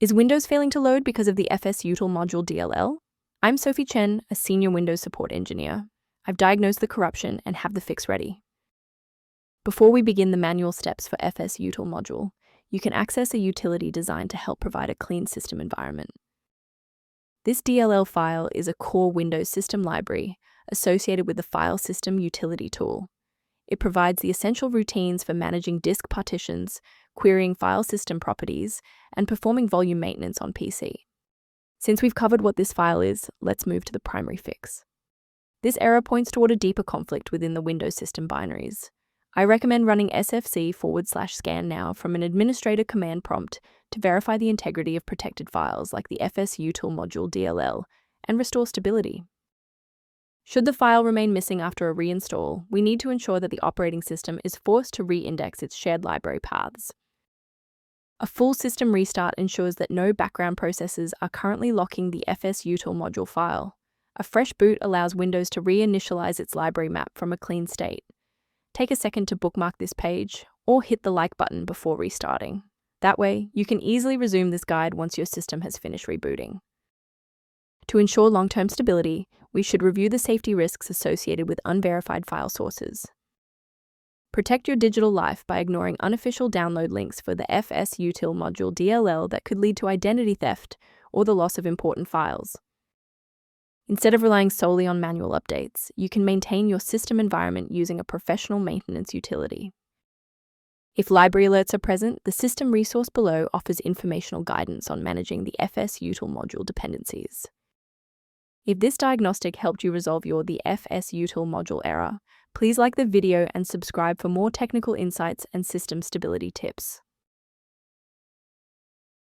Is Windows failing to load because of the Fsutil module DLL? I'm Sophie Chen, a senior Windows support engineer. I've diagnosed the corruption and have the fix ready. Before we begin the manual steps for Fsutil module, you can access a utility designed to help provide a clean system environment. This DLL file is a core Windows system library associated with the File System Utility tool. It provides the essential routines for managing disk partitions, querying file system properties, and performing volume maintenance on PC. Since we've covered what this file is, let's move to the primary fix. This error points toward a deeper conflict within the Windows system binaries. I recommend running sfc/scan now from an administrator command prompt to verify the integrity of protected files like the Fsutil module DLL and restore stability. Should the file remain missing after a reinstall, we need to ensure that the operating system is forced to re-index its shared library paths. A full system restart ensures that no background processes are currently locking the Fsutil module file. A fresh boot allows Windows to reinitialize its library map from a clean state. Take a second to bookmark this page, or hit the like button before restarting. That way, you can easily resume this guide once your system has finished rebooting. To ensure long-term stability, we should review the safety risks associated with unverified file sources. Protect your digital life by ignoring unofficial download links for the Fsutil module DLL that could lead to identity theft or the loss of important files. Instead of relying solely on manual updates, you can maintain your system environment using a professional maintenance utility. If library alerts are present, the system resource below offers informational guidance on managing the Fsutil module dependencies. If this diagnostic helped you resolve the Fsutil module error, please like the video and subscribe for more technical insights and system stability tips.